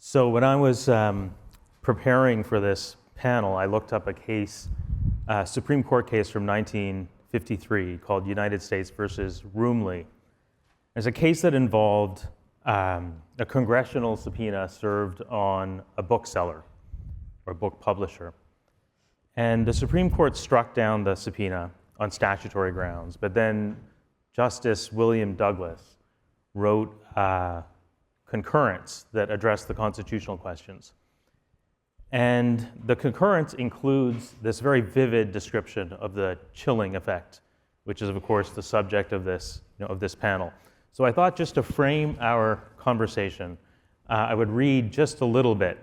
So when I was preparing for this panel, I looked up a case, a Supreme Court case from 1953 called United States versus Roomley. There's a case that involved a congressional subpoena served on a bookseller or book publisher. And the Supreme Court struck down the subpoena on statutory grounds, but then Justice William Douglas wrote concurrence that addressed the constitutional questions. And the concurrence includes this very vivid description of the chilling effect, which is, of course, the subject of this, of this panel. So I thought just to frame our conversation, I would read just a little bit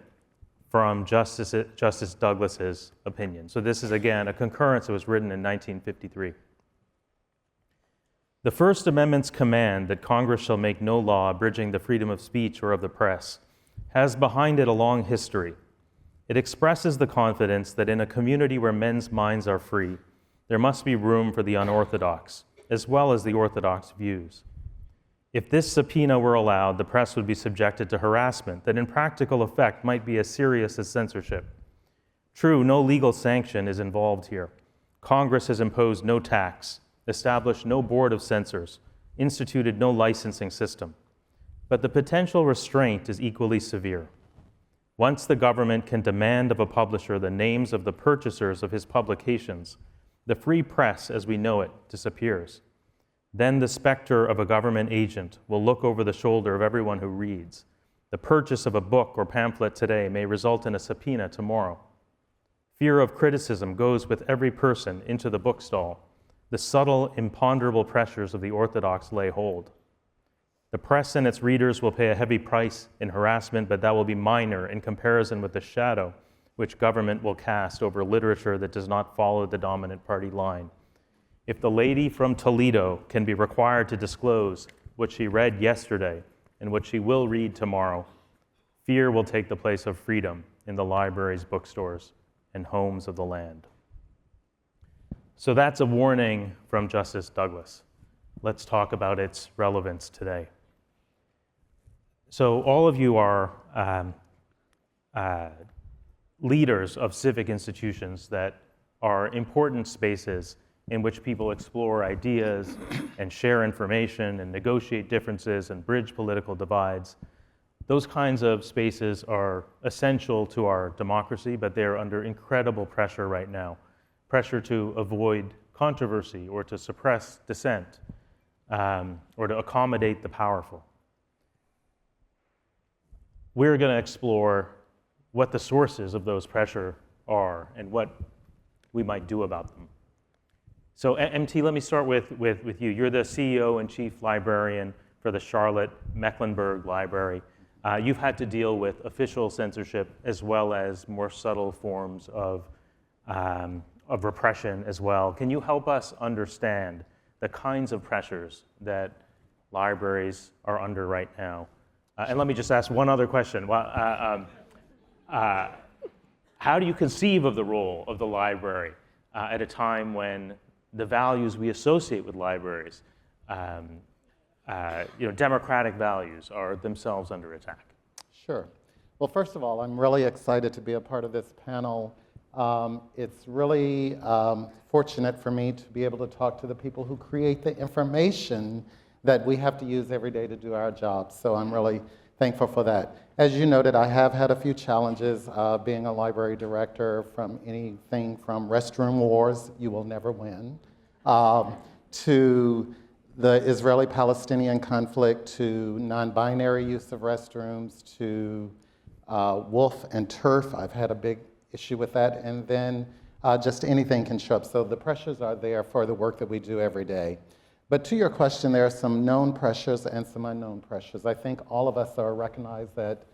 from Justice Douglas's opinion. So this is, again, a concurrence that was written in 1953. The First Amendment's command that Congress shall make no law abridging the freedom of speech or of the press has behind it a long history. It expresses the confidence that in a community where men's minds are free, there must be room for the unorthodox, as well as the orthodox views. If this subpoena were allowed, the press would be subjected to harassment that in practical effect might be as serious as censorship. True, no legal sanction is involved here. Congress has imposed no tax, established no board of censors, instituted no licensing system. But the potential restraint is equally severe. Once the government can demand of a publisher the names of the purchasers of his publications, the free press as we know it disappears. Then the specter of a government agent will look over the shoulder of everyone who reads. The purchase of a book or pamphlet today may result in a subpoena tomorrow. Fear of criticism goes with every person into the bookstall. The subtle, imponderable pressures of the orthodox lay hold. The press and its readers will pay a heavy price in harassment, but that will be minor in comparison with the shadow which government will cast over literature that does not follow the dominant party line. If the lady from Toledo can be required to disclose what she read yesterday and what she will read tomorrow, fear will take the place of freedom in the libraries, bookstores, and homes of the land. So that's a warning from Justice Douglas. Let's talk about its relevance today. So all of you are leaders of civic institutions that are important spaces in which people explore ideas and share information and negotiate differences and bridge political divides. Those kinds of spaces are essential to our democracy, but they're under incredible pressure right now. Pressure to avoid controversy or to suppress dissent or to accommodate the powerful. We're going to explore what the sources of those pressure are and what we might do about them. So MT, let me start with you. You're the CEO and chief librarian for the Charlotte Mecklenburg Library. You've had to deal with official censorship as well as more subtle forms of repression as well. Can you help us understand the kinds of pressures that libraries are under right now? And let me just ask one other question. How do you conceive of the role of the library at a time when the values we associate with libraries, democratic values, are themselves under attack? Sure. Well, first of all, I'm really excited to be a part of this panel. It's really fortunate for me to be able to talk to the people who create the information that we have to use every day to do our jobs. So I'm really thankful for that. As you noted, I have had a few challenges being a library director, from anything from restroom wars, you will never win, to the Israeli-Palestinian conflict, to non-binary use of restrooms, to wolf and turf. I've had a big issue with that, and then just anything can show up. So the pressures are there for the work that we do every day. But to your question, there are some known pressures and some unknown pressures. I think all of us recognize that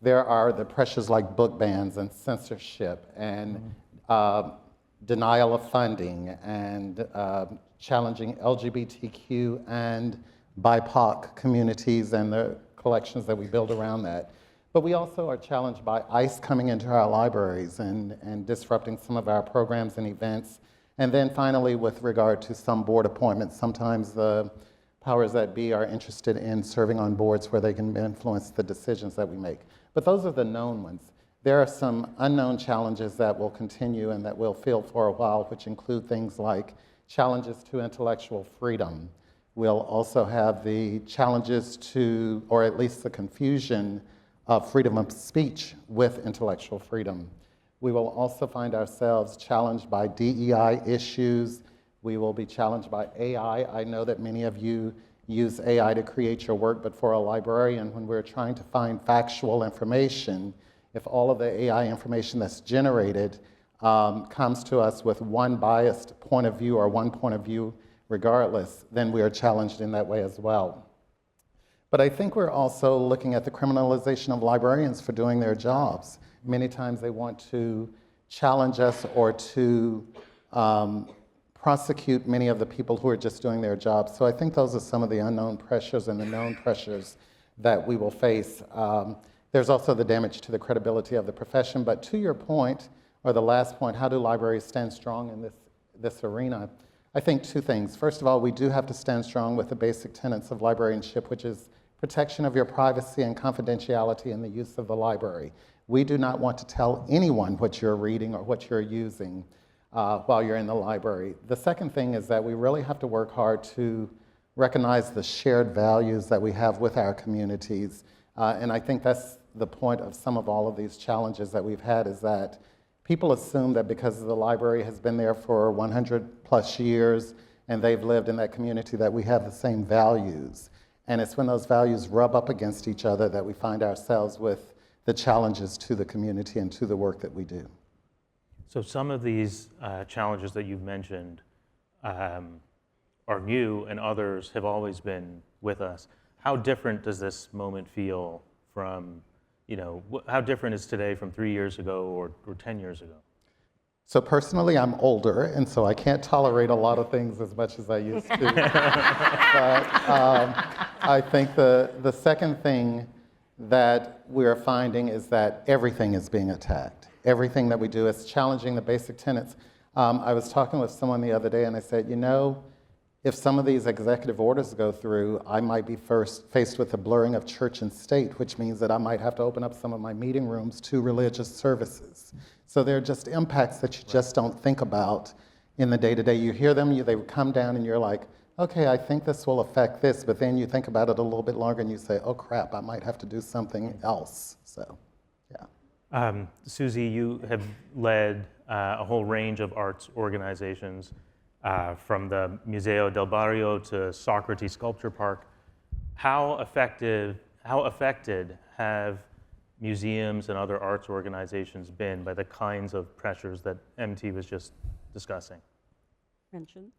there are the pressures like book bans and censorship and denial of funding and challenging LGBTQ and BIPOC communities and the collections that we build around that. But we also are challenged by ICE coming into our libraries and disrupting some of our programs and events. And then finally, with regard to some board appointments, sometimes the powers that be are interested in serving on boards where they can influence the decisions that we make. But those are the known ones. There are some unknown challenges that will continue and that we'll feel for a while, which include things like challenges to intellectual freedom. We'll also have the challenges to, or at least the confusion of freedom of speech with intellectual freedom. We will also find ourselves challenged by DEI issues. We will be challenged by AI. I know that many of you use AI to create your work, but for a librarian, when we're trying to find factual information, if all of the AI information that's generated comes to us with one biased point of view or one point of view regardless, then we are challenged in that way as well. But I think we're also looking at the criminalization of librarians for doing their jobs. Many times they want to challenge us or to prosecute many of the people who are just doing their jobs. So I think those are some of the unknown pressures and the known pressures that we will face. There's also the damage to the credibility of the profession. But to your point, or the last point, how do libraries stand strong in this arena? I think two things. First of all, we do have to stand strong with the basic tenets of librarianship, which is protection of your privacy and confidentiality in the use of the library. We do not want to tell anyone what you're reading or what you're using while you're in the library. The second thing is that we really have to work hard to recognize the shared values that we have with our communities. And I think that's the point of some of all of these challenges that we've had, is that people assume that because the library has been there for 100 plus years and they've lived in that community that we have the same values. And it's when those values rub up against each other that we find ourselves with the challenges to the community and to the work that we do. So some of these challenges that you've mentioned are new, and others have always been with us. How different does this moment feel from, how different is today from 3 years ago or 10 years ago? So personally, I'm older, and so I can't tolerate a lot of things as much as I used to. But I think the second thing that we're finding is that everything is being attacked. Everything that we do is challenging the basic tenets. I was talking with someone the other day, and I said, if some of these executive orders go through, I might be faced with the blurring of church and state, which means that I might have to open up some of my meeting rooms to religious services. So there are just impacts that you just don't think about in the day-to-day. You hear them, they come down, and you're like, okay, I think this will affect this, but then you think about it a little bit longer, and you say, oh crap, I might have to do something else. So, yeah. Susie, you have led a whole range of arts organizations, from the Museo del Barrio to Socrates Sculpture Park. How affected have museums and other arts organizations been by the kinds of pressures that MT was just discussing? Mentioned.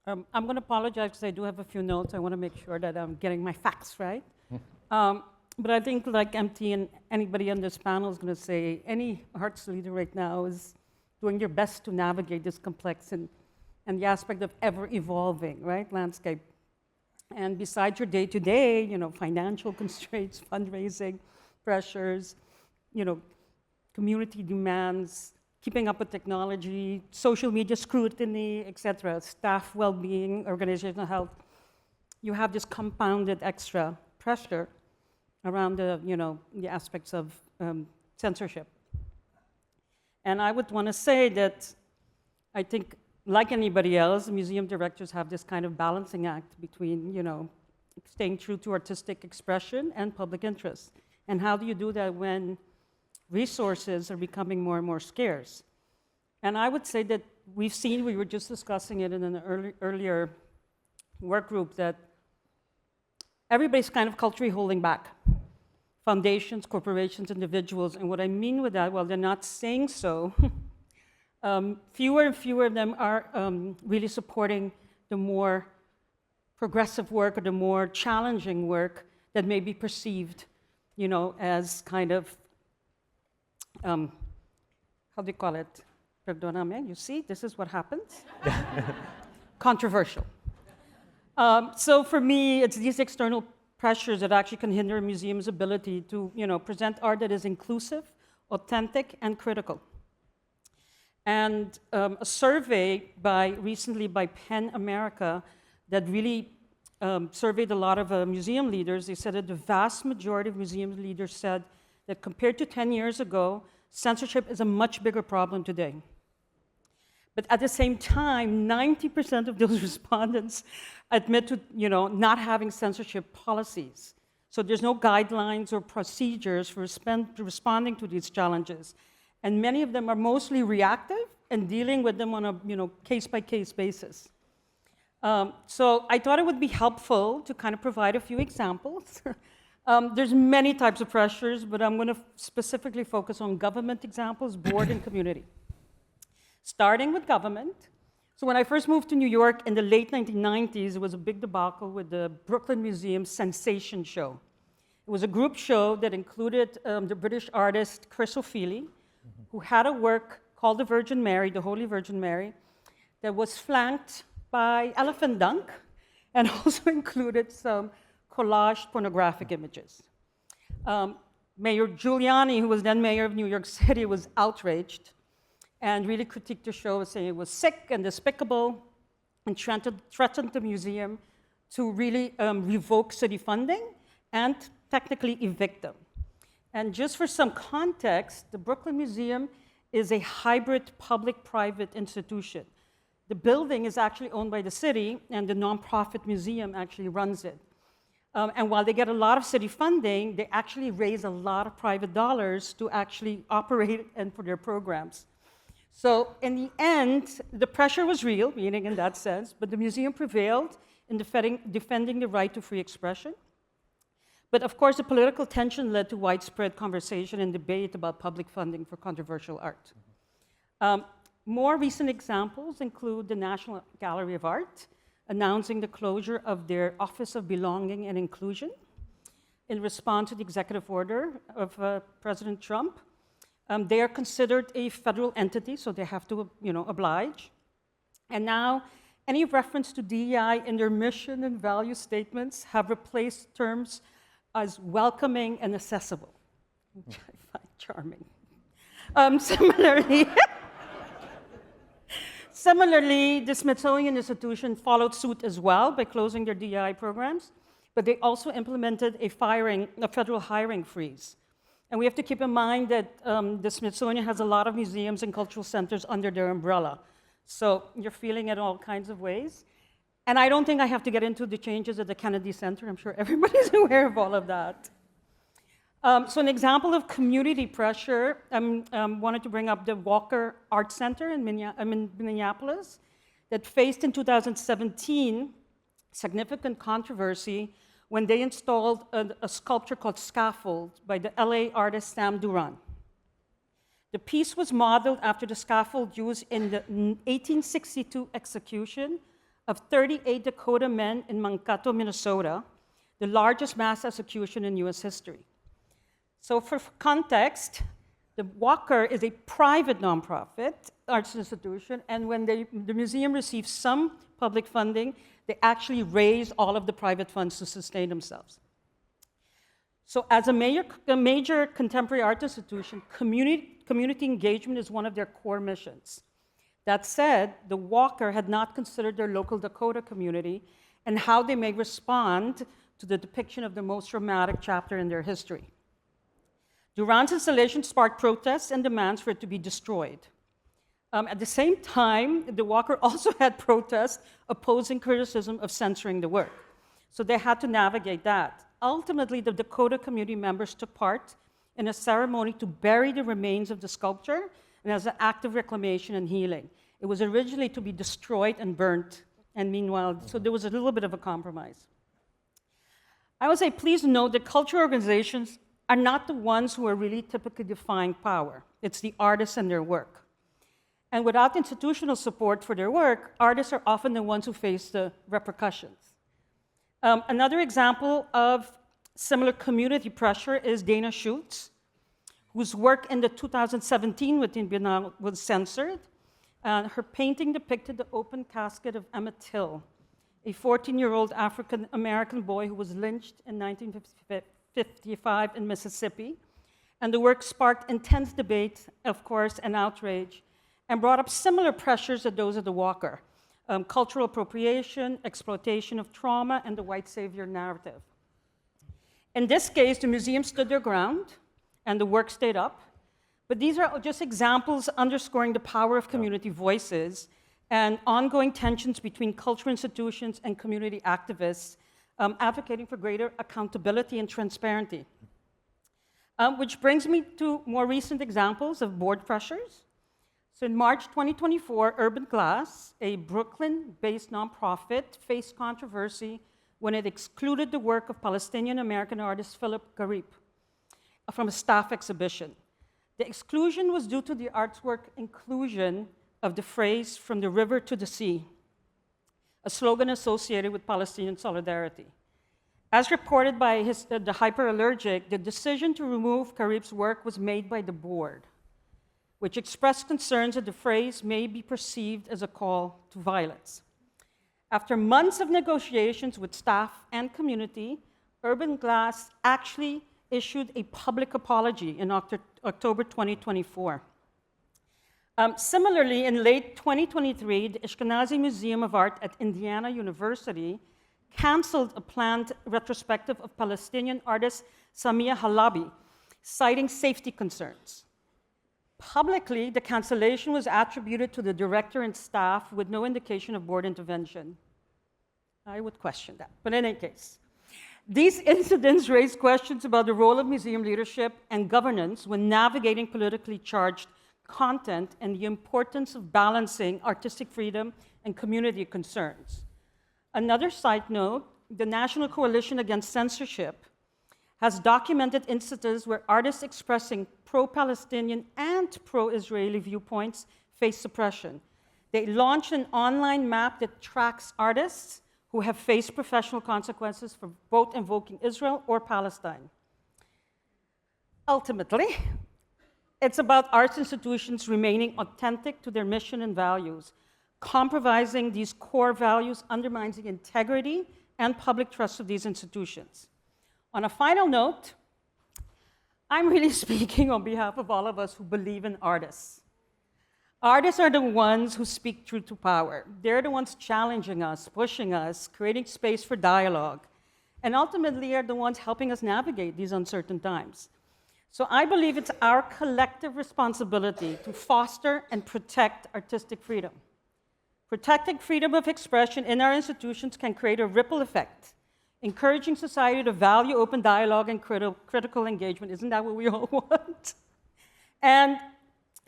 I'm going to apologize because I do have a few notes. I want to make sure that I'm getting my facts right. But I think, like MT and anybody on this panel is going to say, any arts leader right now is doing their best to navigate this complex and the aspect of ever-evolving, right, landscape. And besides your day-to-day, financial constraints, fundraising, pressures, community demands, keeping up with technology, social media scrutiny, etc., staff well-being, organizational health, you have this compounded extra pressure around the aspects of censorship. And I would want to say that I think, like anybody else, museum directors have this kind of balancing act between, staying true to artistic expression and public interest. And how do you do that when resources are becoming more and more scarce? And I would say that we were just discussing it in an earlier work group, that everybody's kind of culturally holding back. Foundations, corporations, individuals. And what I mean with that, well, they're not saying so. Fewer and fewer of them are really supporting the more progressive work or the more challenging work that may be perceived, as kind of, how do you call it? Perdóname, you see, this is what happens. Controversial. So for me, it's these external pressures that actually can hinder a museum's ability to, present art that is inclusive, authentic, and critical. And a survey recently by PEN America that really surveyed a lot of museum leaders, they said that the vast majority of museum leaders said that compared to 10 years ago, censorship is a much bigger problem today. But at the same time, 90% of those respondents admit to not having censorship policies. So there's no guidelines or procedures for responding to these challenges. And many of them are mostly reactive and dealing with them on a case-by-case basis. So I thought it would be helpful to kind of provide a few examples. There's many types of pressures, but I'm going to specifically focus on government examples, board, and community. Starting with government. So when I first moved to New York in the late 1990s, it was a big debacle with the Brooklyn Museum Sensation Show. It was a group show that included the British artist Chris O'Feely, who had a work called the Virgin Mary, the Holy Virgin Mary, that was flanked by elephant dung and also included some collaged pornographic images. Mayor Giuliani, who was then mayor of New York City, was outraged and really critiqued the show, saying it was sick and despicable, and threatened the museum to really revoke city funding and technically evict them. And just for some context, the Brooklyn Museum is a hybrid public-private institution. The building is actually owned by the city, and the nonprofit museum actually runs it. And while they get a lot of city funding, they actually raise a lot of private dollars to actually operate and for their programs. So in the end, the pressure was real, meaning in that sense, but the museum prevailed in defending the right to free expression. But of course, the political tension led to widespread conversation and debate about public funding for controversial art. More recent examples include the National Gallery of Art announcing the closure of their Office of Belonging and Inclusion in response to the executive order of President Trump. They are considered a federal entity, so they have to, oblige. And now, any reference to DEI in their mission and value statements have replaced terms as welcoming and accessible, which I find charming. Similarly, the Smithsonian Institution followed suit as well by closing their DEI programs, but they also implemented a federal hiring freeze. And we have to keep in mind that the Smithsonian has a lot of museums and cultural centers under their umbrella. So you're feeling it all kinds of ways. And I don't think I have to get into the changes at the Kennedy Center. I'm sure everybody's aware of all of that. So an example of community pressure, I wanted to bring up the Walker Art Center in Minneapolis that faced in 2017 significant controversy when they installed a sculpture called Scaffold by the LA artist Sam Duran. The piece was modeled after the scaffold used in the 1862 execution of 38 Dakota men in Mankato, Minnesota, the largest mass execution in US history. So for context, the Walker is a private nonprofit arts institution, and when the museum receives some public funding, they actually raise all of the private funds to sustain themselves. So as a major contemporary art institution, community engagement is one of their core missions. That said, the Walker had not considered their local Dakota community and how they may respond to the depiction of the most dramatic chapter in their history. Duran's installation sparked protests and demands for it to be destroyed. At the same time, the Walker also had protests opposing criticism of censoring the work. So they had to navigate that. Ultimately, the Dakota community members took part in a ceremony to bury the remains of the sculpture and as an act of reclamation and healing. It was originally to be destroyed and burnt, and meanwhile, so there was a little bit of a compromise. I would say, please note that cultural organizations are not the ones who are really typically defying power. It's the artists and their work. And without institutional support for their work, artists are often the ones who face the repercussions. Another example of similar community pressure is Dana Schutz, whose work in the 2017 Within Biennale was censored. Her painting depicted the open casket of Emmett Till, a 14-year-old African-American boy who was lynched in 1955 in Mississippi. And the work sparked intense debate, of course, and outrage, and brought up similar pressures as those of the Walker. cultural appropriation, exploitation of trauma, and the white savior narrative. In this case, the museum stood their ground and the work stayed up. But these are just examples underscoring the power of community voices and ongoing tensions between cultural institutions and community activists advocating for greater accountability and transparency. Which brings me to more recent examples of board pressures. So in March 2024, Urban Glass, a Brooklyn-based nonprofit, faced controversy when it excluded the work of Palestinian-American artist Philip Garib from a staff exhibition. The exclusion was due to the artwork inclusion of the phrase "from the river to the sea," a slogan associated with Palestinian solidarity. As reported by the Hyperallergic, the decision to remove Garib's work was made by the board, which expressed concerns that the phrase may be perceived as a call to violence. After months of negotiations with staff and community, Urban Glass actually issued a public apology in October 2024. Similarly, in late 2023, the Ashkenazi Museum of Art at Indiana University canceled a planned retrospective of Palestinian artist Samia Halabi, citing safety concerns. Publicly, the cancellation was attributed to the director and staff with no indication of board intervention. I would question that, but in any case. These incidents raise questions about the role of museum leadership and governance when navigating politically charged content and the importance of balancing artistic freedom and community concerns. Another side note, the National Coalition Against Censorship has documented instances where artists expressing pro-Palestinian and pro-Israeli viewpoints face suppression. They launched an online map that tracks artists who have faced professional consequences for both invoking Israel or Palestine. Ultimately, it's about arts institutions remaining authentic to their mission and values. Compromising these core values undermines the integrity and public trust of these institutions. On a final note, I'm really speaking on behalf of all of us who believe in artists. Artists are the ones who speak truth to power. They're the ones challenging us, pushing us, creating space for dialogue, and ultimately are the ones helping us navigate these uncertain times. So I believe it's our collective responsibility to foster and protect artistic freedom. Protecting freedom of expression in our institutions can create a ripple effect, encouraging society to value open dialogue and critical engagement. Isn't that what we all want? And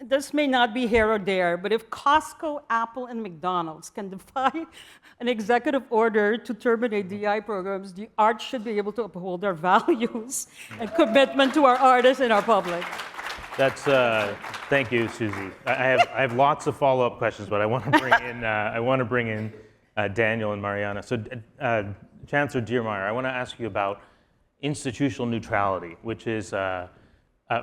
this may not be here or there, but if Costco, Apple, and McDonald's can defy an executive order to terminate DI programs, the arts should be able to uphold our values and commitment to our artists and our public. That's thank you, Susie. I have lots of follow-up questions, but I want to bring in Daniel and Maryana. So, Chancellor Diermeier, I want to ask you about institutional neutrality, which is a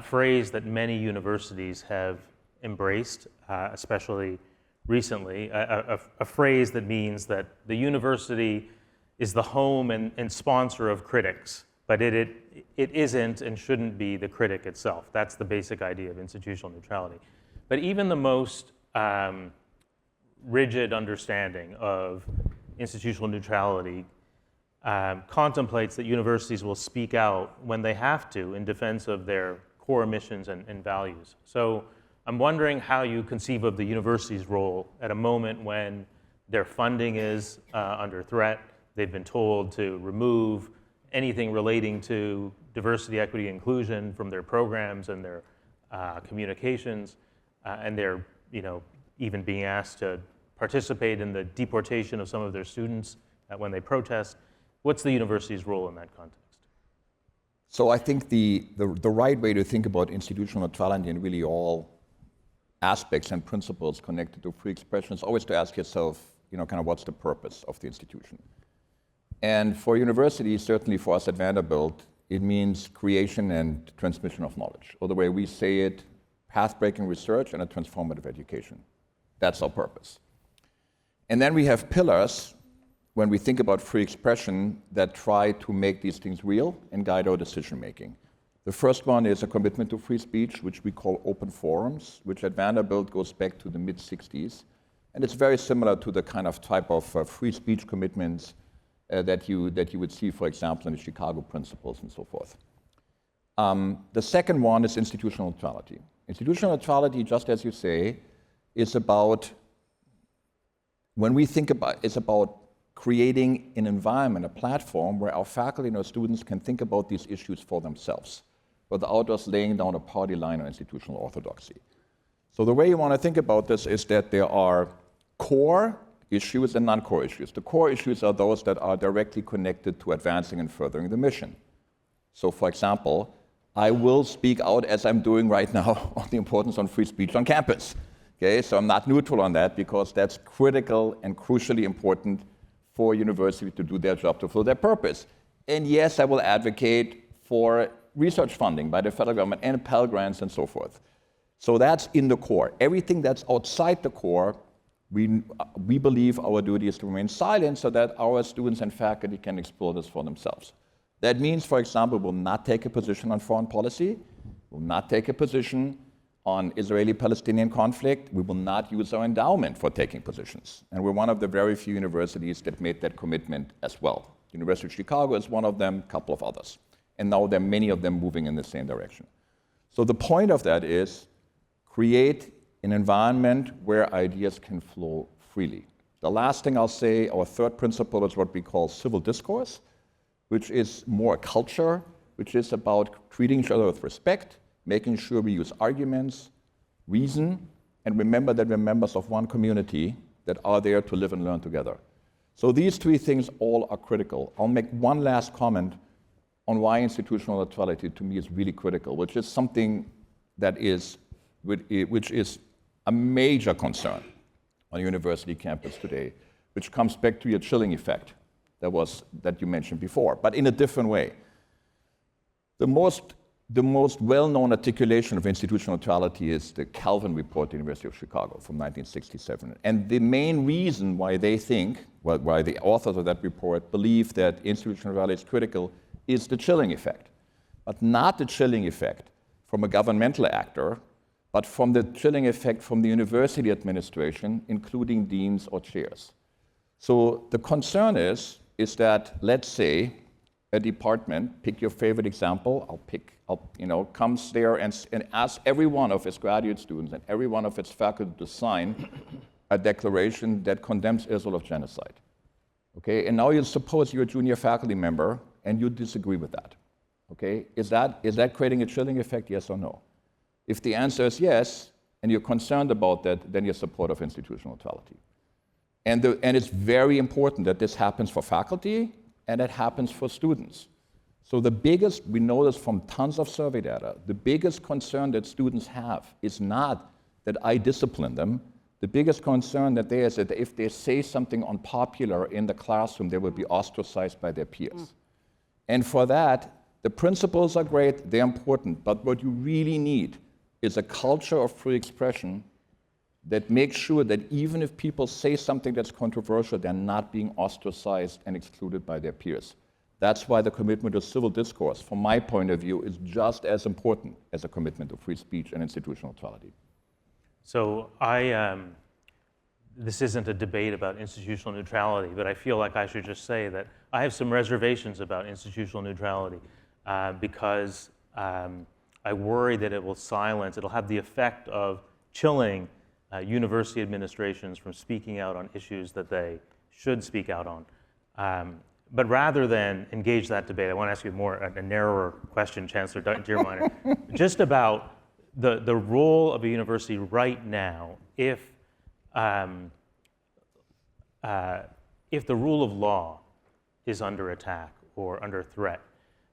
phrase that many universities have embraced, especially recently, a phrase that means that the university is the home and sponsor of critics, but it isn't and shouldn't be the critic itself. That's the basic idea of institutional neutrality. But even the most rigid understanding of institutional neutrality contemplates that universities will speak out when they have to in defense of their core missions and values. So I'm wondering how you conceive of the university's role at a moment when their funding is under threat. They've been told to remove anything relating to diversity, equity, inclusion from their programs and their communications, and they're even being asked to participate in the deportation of some of their students when they protest. What's the university's role in that context? So I think the right way to think about institutional neutrality in really all aspects and principles connected to free expression is always to ask yourself, kind of what's the purpose of the institution? And for universities, certainly for us at Vanderbilt, it means creation and transmission of knowledge, or the way we say it, path-breaking research and a transformative education. That's our purpose. And then we have pillars when we think about free expression that try to make these things real and guide our decision-making. The first one is a commitment to free speech, which we call open forums, which at Vanderbilt goes back to the mid-'60s. And it's very similar to the kind of type of free speech commitments that you would see, for example, in the Chicago Principles and so forth. The second one is institutional neutrality. Institutional neutrality, just as you say, is about, when we think about, it's about creating an environment, a platform where our faculty and our students can think about these issues for themselves, without us laying down a party line on institutional orthodoxy. So the way you want to think about this is that there are core issues and non-core issues. The core issues are those that are directly connected to advancing and furthering the mission. So for example, I will speak out, as I'm doing right now, on the importance of free speech on campus. Okay, so I'm not neutral on that, because that's critical and crucially important for universities to do their job, to fulfill their purpose. And yes, I will advocate for research funding by the federal government and Pell Grants and so forth. So that's in the core. Everything that's outside the core, we believe our duty is to remain silent so that our students and faculty can explore this for themselves. That means, for example, we'll not take a position on foreign policy, we'll not take a position on Israeli-Palestinian conflict, we will not use our endowment for taking positions. And we're one of the very few universities that made that commitment as well. The University of Chicago is one of them, a couple of others. And now there are many of them moving in the same direction. So the point of that is create an environment where ideas can flow freely. The last thing I'll say, our third principle is what we call civil discourse, which is more culture, which is about treating each other with respect, making sure we use arguments, reason, and remember that we're members of one community that are there to live and learn together. So these three things all are critical. I'll make one last comment on why institutional neutrality to me is really critical, which is something that is, which is a major concern on a university campus today, which comes back to your chilling effect that you mentioned before, but in a different way. The most well-known articulation of institutional neutrality is the Calvin report at the University of Chicago from 1967. And the main reason why they think, why the authors of that report believe that institutional neutrality is critical is the chilling effect. But not the chilling effect from a governmental actor, but from the chilling effect from the university administration, including deans or chairs. So the concern is that, let's say, a department, pick your favorite example, comes there and asks every one of its graduate students and every one of its faculty to sign a declaration that condemns Israel of genocide. Okay, and now you suppose you're a junior faculty member and you disagree with that. Okay, is that creating a chilling effect, yes or no? If the answer is yes, and you're concerned about that, then you're supportive of institutional neutrality. And it's very important that this happens for faculty and it happens for students. So we know this from tons of survey data, the biggest concern that students have is not that I discipline them. The biggest concern that there is that if they say something unpopular in the classroom, they will be ostracized by their peers. And for that, the principles are great, they're important, but what you really need is a culture of free expression that makes sure that even if people say something that's controversial, they're not being ostracized and excluded by their peers. That's why the commitment to civil discourse, from my point of view, is just as important as a commitment to free speech and institutional neutrality. So this isn't a debate about institutional neutrality, but I feel like I should just say that I have some reservations about institutional neutrality because I worry that it'll have the effect of chilling university administrations from speaking out on issues that they should speak out on. But rather than engage that debate, I want to ask you a narrower question, Chancellor Diermeier, just about the role of a university right now if the rule of law is under attack or under threat.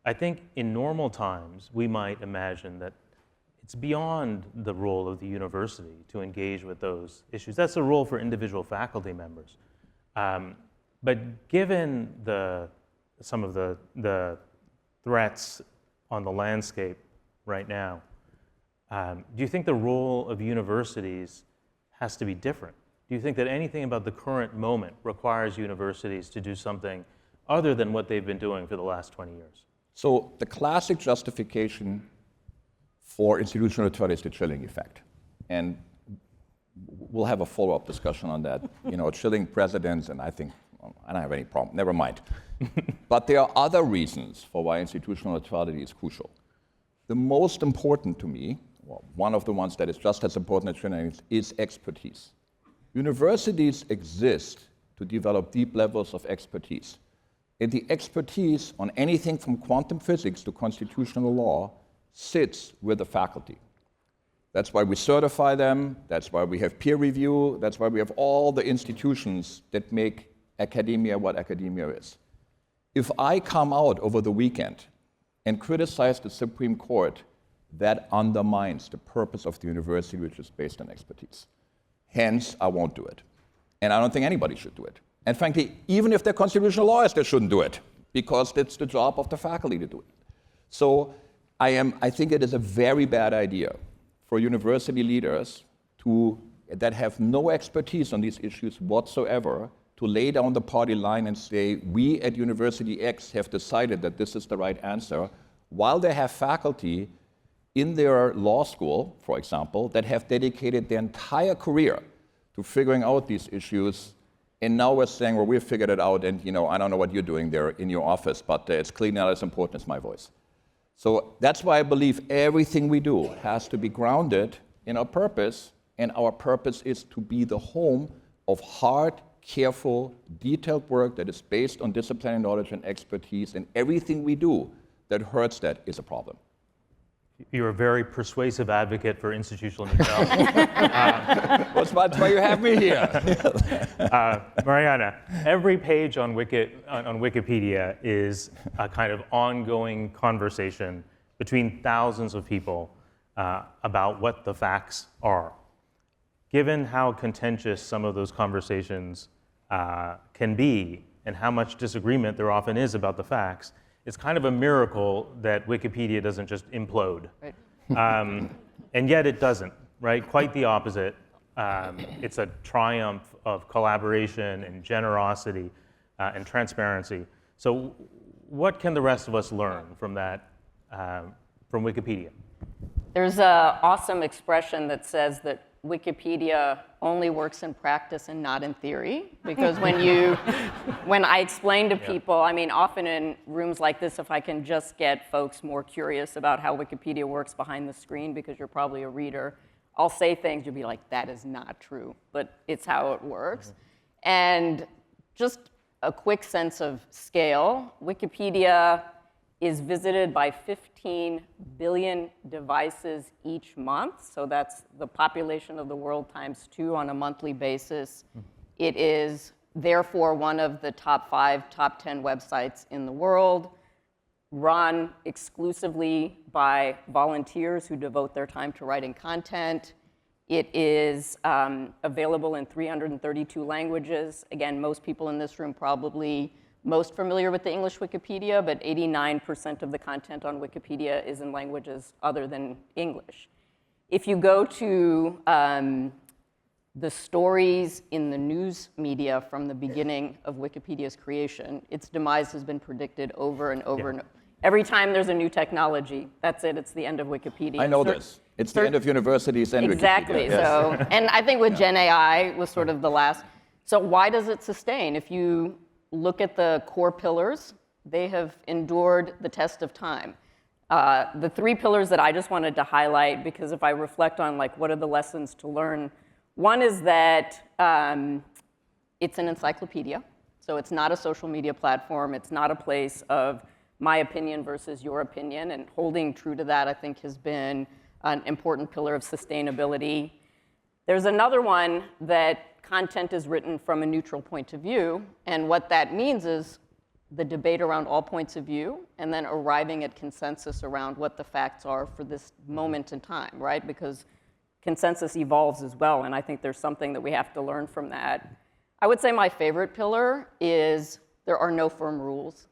I think in normal times, we might imagine that it's beyond the role of the university to engage with those issues. That's a role for individual faculty members. But given some of the threats on the landscape right now, do you think the role of universities has to be different? Do you think that anything about the current moment requires universities to do something other than what they've been doing for the last 20 years? So the classic justification for institutional neutrality is the chilling effect. And we'll have a follow-up discussion on that. Chilling presidents, and I think I don't have any problem. Never mind. But there are other reasons for why institutional neutrality is crucial. The most important to me, well, one of the ones that is just as important as journalism, is expertise. Universities exist to develop deep levels of expertise. And the expertise on anything from quantum physics to constitutional law sits with the faculty. That's why we certify them, that's why we have peer review, that's why we have all the institutions that make academia what academia is. If I come out over the weekend and criticize the Supreme Court, that undermines the purpose of the university, which is based on expertise. Hence, I won't do it. And I don't think anybody should do it. And frankly, even if they're constitutional lawyers, they shouldn't do it, because it's the job of the faculty to do it. So I think it is a very bad idea for university leaders that have no expertise on these issues whatsoever to lay down the party line and say, we at University X have decided that this is the right answer, while they have faculty in their law school, for example, that have dedicated their entire career to figuring out these issues. And now we're saying, well, we've figured it out, and I don't know what you're doing there in your office, but it's clearly not as important as my voice. So that's why I believe everything we do has to be grounded in our purpose, and our purpose is to be the home of hard, careful, detailed work that is based on disciplinary knowledge and expertise, and everything we do that hurts that is a problem. You're a very persuasive advocate for institutional neutrality. That's why you have me here. Maryana, every page on Wikipedia is a kind of ongoing conversation between thousands of people about what the facts are. Given how contentious some of those conversations can be and how much disagreement there often is about the facts, it's kind of a miracle that Wikipedia doesn't just implode. Right. And yet it doesn't, right? Quite the opposite. It's a triumph of collaboration and generosity and transparency. So what can the rest of us learn from that, from Wikipedia? There's an awesome expression that says that Wikipedia only works in practice and not in theory, because when I explain to people, I mean, often in rooms like this, if I can just get folks more curious about how Wikipedia works behind the screen, because you're probably a reader, I'll say things, you'll be like, that is not true, but it's how it works. And just a quick sense of scale, Wikipedia is visited by 15 billion devices each month. So that's the population of the world times 2 on a monthly basis. It is therefore one of the top 5, top 10 websites in the world, run exclusively by volunteers who devote their time to writing content. It is available in 332 languages. Again, most people in this room probably most familiar with the English Wikipedia, but 89% of the content on Wikipedia is in languages other than English. If you go to the stories in the news media from the beginning of Wikipedia's creation, its demise has been predicted over and over and over. Every time there's a new technology, that's it, it's the end of Wikipedia. I know this. It's the end of universities and exactly, Wikipedia. Exactly, yes. And I think with Gen AI was sort of the last. So why does it sustain? If you look at the core pillars, they have endured the test of time. The 3 pillars that I just wanted to highlight, because if I reflect on like what are the lessons to learn, one is that it's an encyclopedia. So it's not a social media platform. It's not a place of my opinion versus your opinion. And holding true to that, I think, has been an important pillar of sustainability. There's another one that content is written from a neutral point of view, and what that means is the debate around all points of view, and then arriving at consensus around what the facts are for this moment in time, right? Because consensus evolves as well, and I think there's something that we have to learn from that. I would say my favorite pillar is there are no firm rules.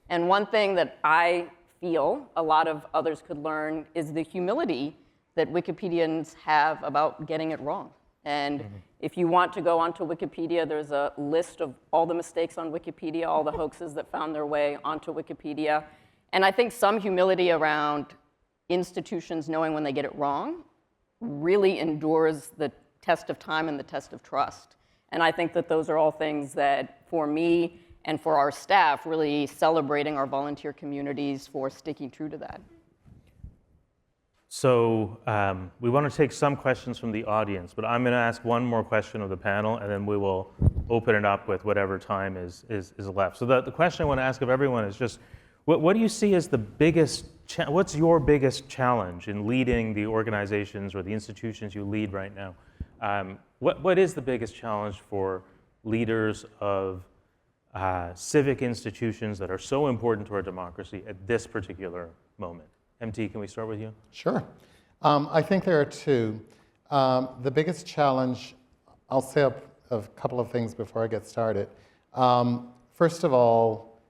And one thing that I feel a lot of others could learn is the humility that Wikipedians have about getting it wrong. And if you want to go onto Wikipedia, there's a list of all the mistakes on Wikipedia, all the hoaxes that found their way onto Wikipedia. And I think some humility around institutions knowing when they get it wrong really endures the test of time and the test of trust. And I think that those are all things that, for me and for our staff, really celebrating our volunteer communities for sticking true to that. So we want to take some questions from the audience, but I'm going to ask one more question of the panel, and then we will open it up with whatever time is left. So the question I want to ask of everyone is just, what do you see as the biggest, what's your biggest challenge in leading the organizations or the institutions you lead right now? What is the biggest challenge for leaders of civic institutions that are so important to our democracy at this particular moment? MT, can we start with you? Sure. I think there are two. The biggest challenge, I'll say a couple of things before I get started. First of all,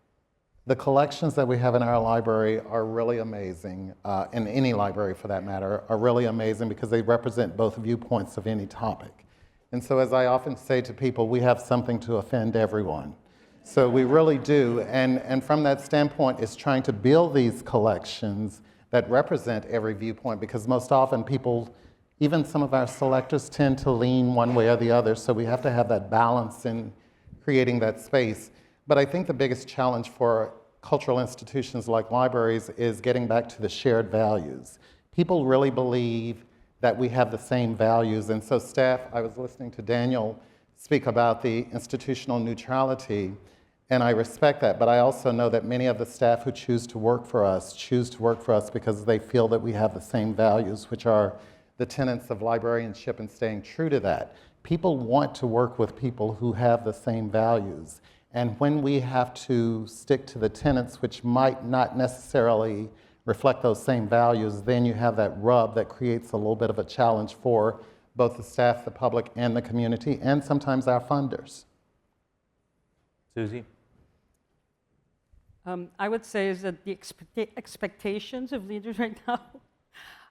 the collections that we have in our library are really amazing, in any library for that matter, are really amazing because they represent both viewpoints of any topic. And so as I often say to people, we have something to offend everyone. So we really do, and from that standpoint, it's trying to build these collections that represent every viewpoint, because most often people, even some of our selectors, tend to lean one way or the other, so we have to have that balance in creating that space. But I think the biggest challenge for cultural institutions like libraries is getting back to the shared values. People really believe that we have the same values, and so staff, I was listening to Daniel speak about the institutional neutrality, and I respect that, but I also know that many of the staff who choose to work for us because they feel that we have the same values, which are the tenets of librarianship and staying true to that. People want to work with people who have the same values. And when we have to stick to the tenets which might not necessarily reflect those same values, then you have that rub that creates a little bit of a challenge for both the staff, the public, and the community, and sometimes our funders. Susie? I would say is that the expectations of leaders right now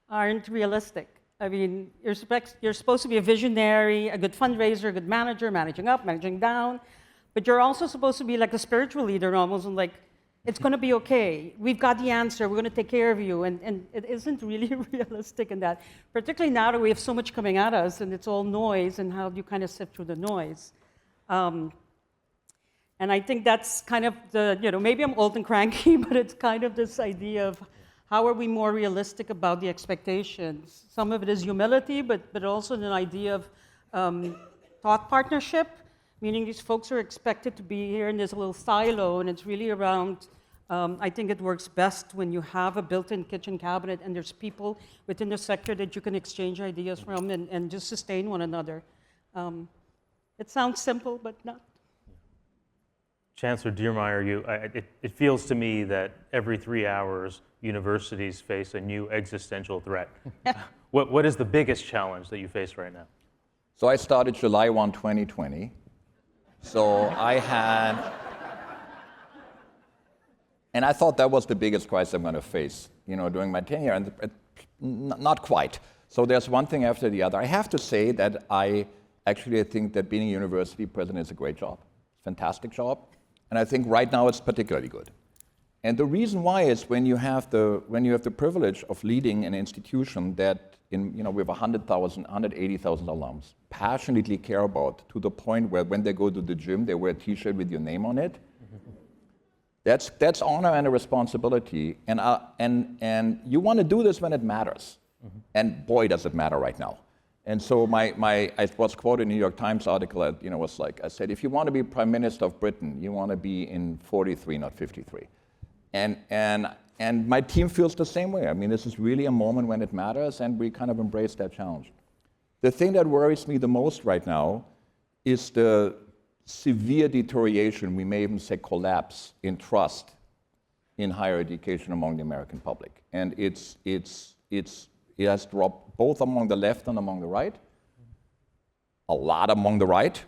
aren't realistic. I mean, you're supposed to be a visionary, a good fundraiser, a good manager, managing up, managing down, but you're also supposed to be like a spiritual leader almost, and like, it's going to be okay. We've got the answer. We're going to take care of you. And it isn't really realistic in that, particularly now that we have so much coming at us and it's all noise, and how do you kind of sift through the noise? And I think that's kind of the, maybe I'm old and cranky, but it's kind of this idea of how are we more realistic about the expectations? Some of it is humility, but also an idea of thought partnership, meaning these folks are expected to be here in this little silo, and it's really around, I think it works best when you have a built-in kitchen cabinet and there's people within the sector that you can exchange ideas from and just sustain one another. It sounds simple, but not. Chancellor Diermeier, it feels to me that every 3 hours, universities face a new existential threat. What is the biggest challenge that you face right now? So I started July 1, 2020. So I had, and I thought that was the biggest crisis I'm going to face, during my tenure, and not quite. So there's one thing after the other. I have to say that I actually think that being a university president is a great job, fantastic job. And I think right now it's particularly good. And the reason why is when you have the privilege of leading an institution that we have 180,000 alums, passionately care about, to the point where when they go to the gym, they wear a T-shirt with your name on it. That's honor and a responsibility. And you want to do this when it matters. And boy, does it matter right now. And so I was quoted in a New York Times article that, was like, I said, if you want to be Prime Minister of Britain, you want to be in 43, not 53. And my team feels the same way. I mean, this is really a moment when it matters, and we kind of embrace that challenge. The thing that worries me the most right now is the severe deterioration, we may even say collapse, in trust in higher education among the American public. And it has dropped both among the left and among the right, a lot among the right.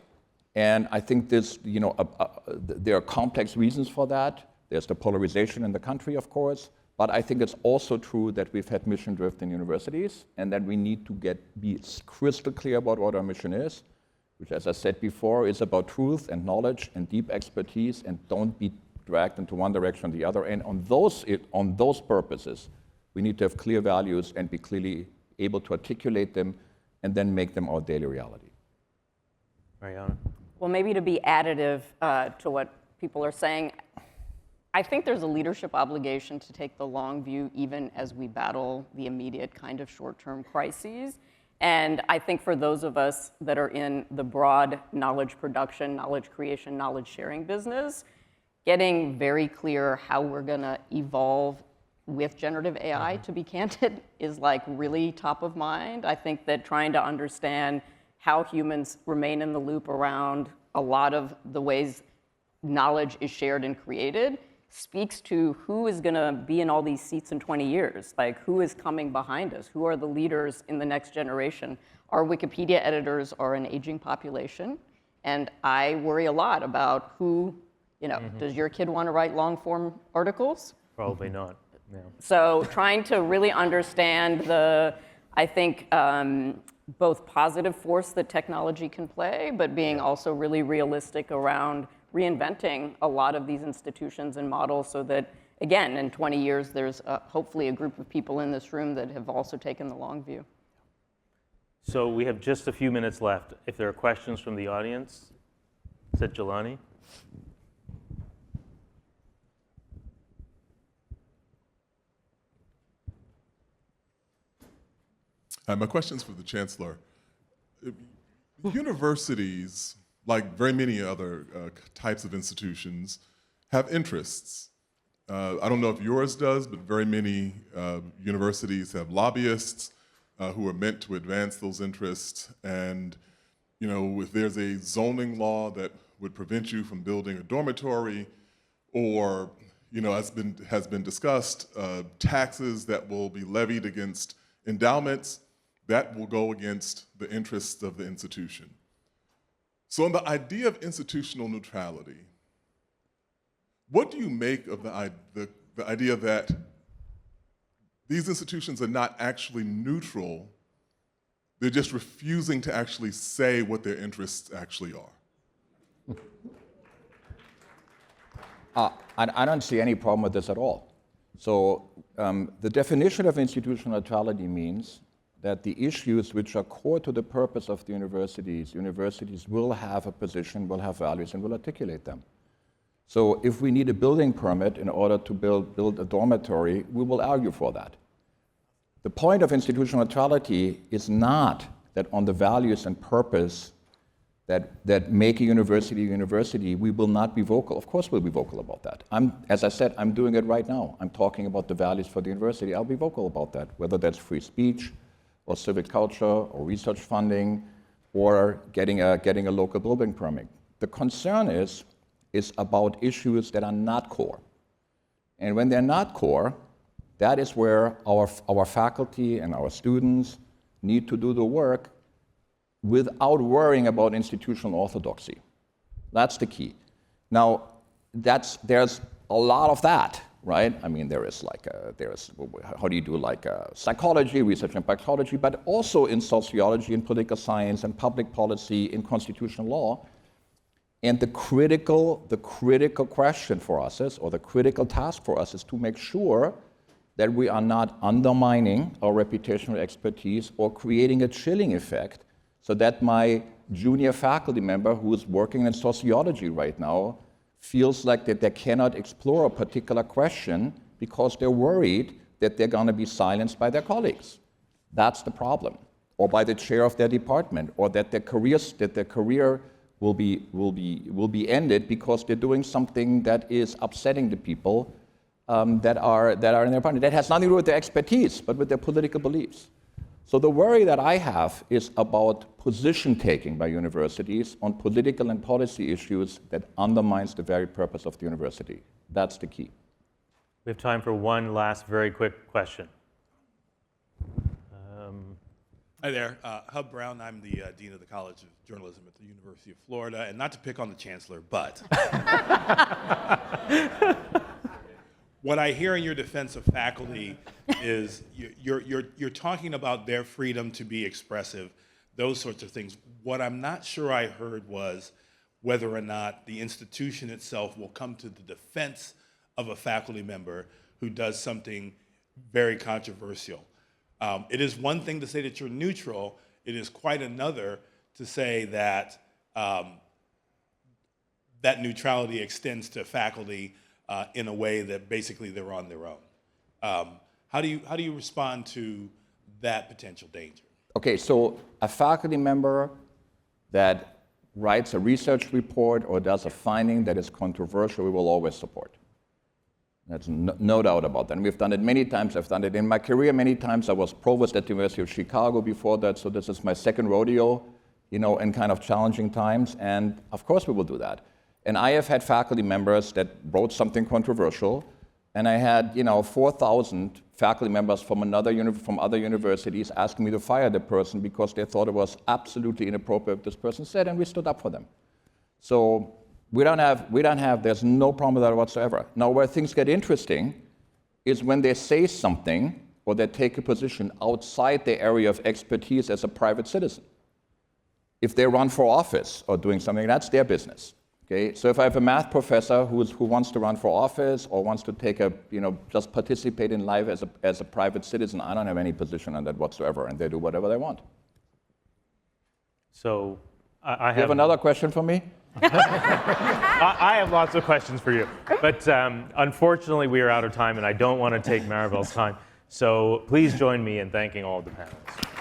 And I think this, there are complex reasons for that. There's the polarization in the country, of course, but I think it's also true that we've had mission drift in universities, and that we need to be crystal clear about what our mission is, which, as I said before, is about truth and knowledge and deep expertise, and don't be dragged into one direction or the other. And on those purposes, we need to have clear values and be clearly able to articulate them and then make them our daily reality. Maryana? Well, maybe to be additive to what people are saying, I think there's a leadership obligation to take the long view even as we battle the immediate kind of short-term crises. And I think for those of us that are in the broad knowledge production, knowledge creation, knowledge sharing business, getting very clear how we're gonna evolve with generative AI, to be candid, is like really top of mind. I think that trying to understand how humans remain in the loop around a lot of the ways knowledge is shared and created speaks to who is going to be in all these seats in 20 years. Like, who is coming behind us? Who are the leaders in the next generation? Our Wikipedia editors are an aging population, and I worry a lot about who, does your kid want to write long-form articles? Probably not. Yeah. So trying to really understand I think, both positive force that technology can play, but being also really realistic around reinventing a lot of these institutions and models so that, again, in 20 years, there's hopefully a group of people in this room that have also taken the long view. So we have just a few minutes left. If there are questions from the audience, is it Jelani? Hi, my question's for the Chancellor. Universities, like very many other types of institutions, have interests. I don't know if yours does, but very many universities have lobbyists who are meant to advance those interests. And if there's a zoning law that would prevent you from building a dormitory, or has been discussed, taxes that will be levied against endowments, that will go against the interests of the institution. So on the idea of institutional neutrality, what do you make of the idea that these institutions are not actually neutral, they're just refusing to actually say what their interests actually are? I don't see any problem with this at all. So the definition of institutional neutrality means that the issues which are core to the purpose of the universities will have a position, will have values, and will articulate them. So if we need a building permit in order to build a dormitory, we will argue for that. The point of institutional neutrality is not that on the values and purpose that make a university, we will not be vocal. Of course we'll be vocal about that. As I said, I'm doing it right now. I'm talking about the values for the university. I'll be vocal about that, whether that's free speech, or civic culture, or research funding, or getting a local building permit. The concern is about issues that are not core. And when they're not core, that is where our faculty and our students need to do the work without worrying about institutional orthodoxy. That's the key. Now, there's a lot of that, right? I mean, there's how do you do psychology, research in psychology, but also in sociology, in political science, and public policy, in constitutional law. And the critical question for us or the critical task for us is to make sure that we are not undermining our reputational expertise or creating a chilling effect so that my junior faculty member who is working in sociology right now feels like that they cannot explore a particular question because they're worried that they're going to be silenced by their colleagues. That's the problem. Or by the chair of their department, or that their career will be ended because they're doing something that is upsetting the people that are in their department. That has nothing to do with their expertise, but with their political beliefs. So the worry that I have is about position taking by universities on political and policy issues that undermines the very purpose of the university. That's the key. We have time for one last very quick question. Hi there, Hub Brown. I'm the Dean of the College of Journalism at the University of Florida, and not to pick on the Chancellor, but what I hear in your defense of faculty is you're talking about their freedom to be expressive, those sorts of things. What I'm not sure I heard was whether or not the institution itself will come to the defense of a faculty member who does something very controversial. It is one thing to say that you're neutral, It is quite another to say that that neutrality extends to faculty in a way that basically they're on their own. How do you respond to that potential danger? Okay, so a faculty member that writes a research report or does a finding that is controversial, we will always support. There's no doubt about that. And we've done it many times. I've done it in my career many times. I was provost at the University of Chicago before that, so this is my second rodeo, in kind of challenging times. And of course we will do that. And I have had faculty members that wrote something controversial, and I had, 4,000 faculty members from other universities asking me to fire the person because they thought it was absolutely inappropriate what this person said, and we stood up for them. So there's no problem with that whatsoever. Now, where things get interesting is when they say something or they take a position outside their area of expertise as a private citizen. If they run for office or doing something, that's their business. Okay, so if I have a math professor who wants to run for office or wants to take just participate in life as a private citizen, I don't have any position on that whatsoever, and they do whatever they want. So I have another question for me? I have lots of questions for you, but unfortunately we are out of time, and I don't want to take Maribel's time. So please join me in thanking all of the panelists.